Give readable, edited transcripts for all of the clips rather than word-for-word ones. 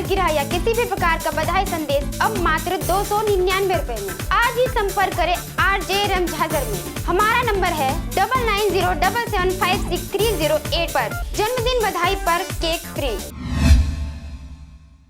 सालगिरह या किसी भी प्रकार का बधाई संदेश अब मात्र 299 रुपए में। आज ही संपर्क करें RJ रमझाजर में। हमारा नंबर है 9907756308 पर। जन्मदिन बधाई पर केक फ्री।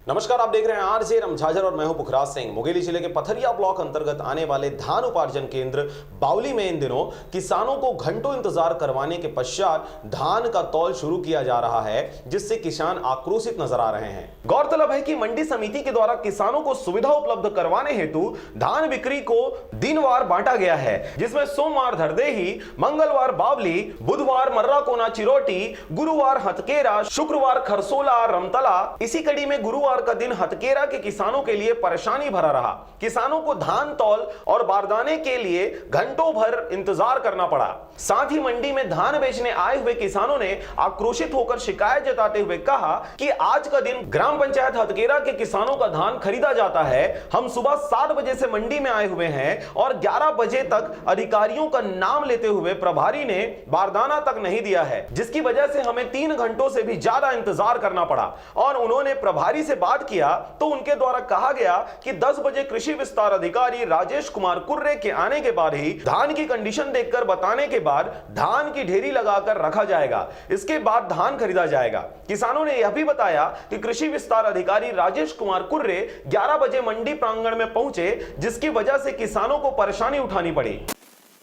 नमस्कार, आप देख रहे हैं आरजे रमझाजर और मैं हूं पुखराज सिंह। मुंगेली जिले के पथरिया ब्लॉक अंतर्गत आने वाले धान उपार्जन केंद्र बावली में इन दिनों किसानों को घंटों इंतजार करवाने के पश्चात धान का तौल शुरू किया जा रहा है, जिससे किसान आक्रोशित नजर आ रहे हैं। गौरतलब है कि मंडी समिति के द्वारा किसानों को सुविधा उपलब्ध करवाने हेतु धान बिक्री को दिनवार बांटा गया है, जिसमें सोमवार धरदेही, मंगलवार बावली, बुधवार मर्राकोना चिरोटी, गुरुवार हथकेरा, शुक्रवार खरसोला रमतला। इसी कड़ी में गुरुवार का दिन हथकेरा के किसानों के लिए परेशानी भरा रहा। किसानों को धान तौल और बारदाने के लिए घंटों भर इंतजार करना पड़ा। साथ ही मंडी में धान बेचने आए हुए किसानों ने आक्रोशित होकर शिकायत जताते हुए कहा कि आज का दिन ग्राम पंचायत हथकेरा के किसानों का धान खरीदा जाता है। हम सुबह 7 बजे से मंडी में आए हुए हैं और 11 बजे तक अधिकारियों का नाम लेते हुए प्रभारी ने बारदाना तक नहीं दिया है, जिसकी वजह से हमें 3 घंटों से भी ज्यादा इंतजार करना पड़ा। और उन्होंने प्रभारी से बात किया तो उनके द्वारा कहा गया कि 10 बजे कृषि विस्तार अधिकारी राजेश कुमार कुर्रे के आने के बाद ही धान की कंडीशन देखकर बताने के बाद धान की ढेरी लगाकर रखा जाएगा। इसके बाद धान खरीदा जाएगा। किसानों ने यह भी बताया कि कृषि विस्तार अधिकारी राजेश कुमार कुर्रे 11 बजे मंडी प्रांगण में पहुंचे, जिसकी वजह से किसानों को परेशानी उठानी पड़ी।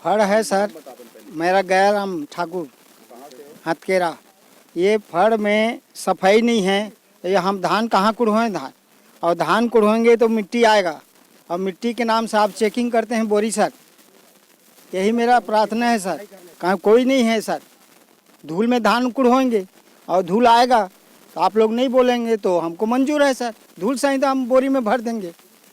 फड़ है सर, मेरा गैराम ठाकुर हथकेरा। ये फड़ में सफाई नहीं है, ये हम धान कहाँ कुढ़ोएं धान, और धान कुढ़ोएंगे तो मिट्टी आएगा, और मिट्टी के नाम से आप चेकिंग करते हैं बोरी सर। यही मेरा प्रार्थना है सर। कहाँ कोई नहीं है सर। धूल में धान कुढ़ोएंगे और धूल आएगा तो आप लोग नहीं बोलेंगे तो हमको मंजूर है सर। धूल सही तो हम बोरी में भर देंगे।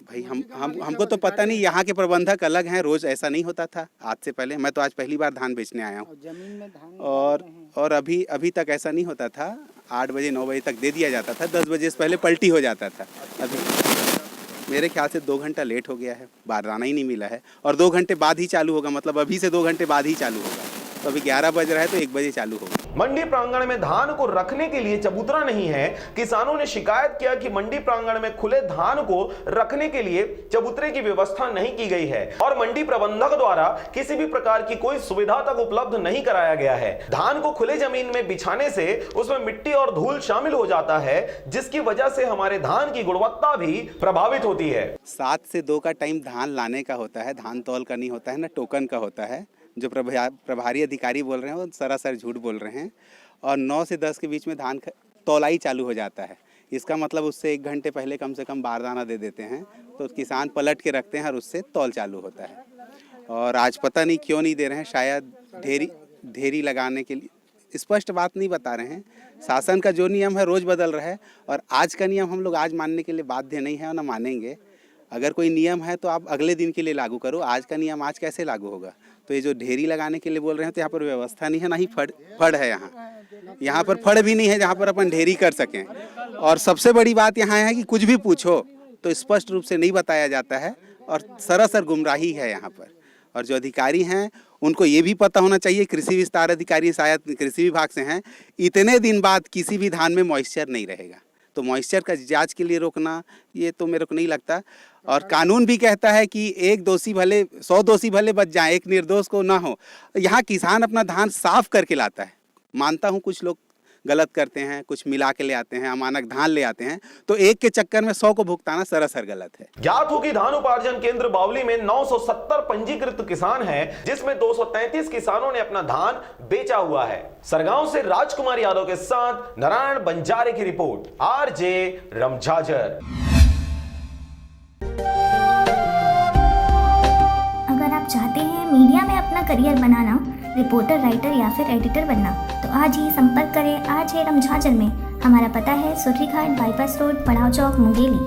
भाई हमको तो पता नहीं, यहाँ के प्रबंधक अलग हैं। रोज ऐसा नहीं होता था आज से पहले। मैं तो आज पहली बार धान बेचने आया हूँ। जमीन में धान और अभी तक ऐसा नहीं होता था। 8 बजे 9 बजे तक दे दिया जाता था, 10 बजे से पहले पलटी हो जाता था। अभी मेरे ख्याल से 2 घंटा लेट हो गया है, बारदाना ही नहीं मिला है। और 2 घंटे बाद ही चालू होगा, मतलब अभी से 2 घंटे बाद ही चालू होगा। तो अभी 11 बज रहा है तो 1 बजे चालू होगा। मंडी प्रांगण में धान को रखने के लिए चबूतरा नहीं है। किसानों ने शिकायत किया कि मंडी प्रांगण में खुले धान को रखने के लिए चबूतरे की व्यवस्था नहीं की गई है और मंडी प्रबंधक द्वारा किसी भी प्रकार की कोई सुविधा तक उपलब्ध नहीं कराया गया है। धान को खुले जमीन में बिछाने से उसमें मिट्टी और धूल शामिल हो जाता है, जिसकी वजह से हमारे धान की गुणवत्ता भी प्रभावित होती है। 7 से 2 का टाइम धान लाने का होता है, धान तौल का नहीं होता है, ना टोकन का होता है। जो प्रभारी अधिकारी बोल रहे हैं वो सरासर झूठ बोल रहे हैं। और 9 से 10 के बीच में धान तौलाई चालू हो जाता है। इसका मतलब उससे 1 घंटे पहले कम से कम बारदाना दे देते हैं, तो किसान पलट के रखते हैं और उससे तौल चालू होता है। और आज पता नहीं क्यों नहीं दे रहे हैं, शायद ढेरी लगाने के लिए। स्पष्ट बात नहीं बता रहे हैं। शासन का जो नियम है रोज़ बदल रहा है और आज का नियम हम लोग आज मानने के लिए बाध्य नहीं है और ना मानेंगे। अगर कोई नियम है तो आप अगले दिन के लिए लागू करो, आज का नियम आज कैसे लागू होगा। तो ये जो ढेरी लगाने के लिए बोल रहे हैं तो यहाँ पर व्यवस्था नहीं है, ना ही फड़ है। यहाँ पर फड़ भी नहीं है जहाँ पर अपन ढेरी कर सकें। और सबसे बड़ी बात यहाँ है कि कुछ भी पूछो तो स्पष्ट रूप से नहीं बताया जाता है और सरासर गुमराही है यहाँ पर। और जो अधिकारी हैं उनको ये भी पता होना चाहिए, कृषि विस्तार अधिकारी शायद कृषि विभाग से हैं, इतने दिन बाद किसी भी धान में मॉइस्चर नहीं रहेगा, तो मॉइस्चर का जांच के लिए रोकना ये तो मेरे को नहीं लगता। और कानून भी कहता है कि 1 दोषी भले 100 दोषी भले बच जाए, एक निर्दोष को ना हो। यहाँ किसान अपना धान साफ करके लाता है। मानता हूँ कुछ लोग गलत करते हैं, कुछ मिला के ले आते हैं, अमानक धान ले आते हैं, तो एक के चक्कर में 100 को भुगताना सरासर गलत है। ज्ञात हो कि धान उपार्जन केंद्र बावली में 970 पंजीकृत किसान हैं, जिसमें 233 किसानों ने अपना धान बेचा हुआ है। सरगांव से राजकुमार यादव के साथ नारायण बंजारे की रिपोर्ट, आरजे रमझाजर। अगर आप चाहते हैं मीडिया में अपना करियर बनाना, रिपोर्टर, राइटर या फिर एडिटर बनना, तो आज ही संपर्क करें RJ रमझाजर में। हमारा पता है सुर्रीघाट बाईपास रोड, पड़ाव चौक, मुंगेली।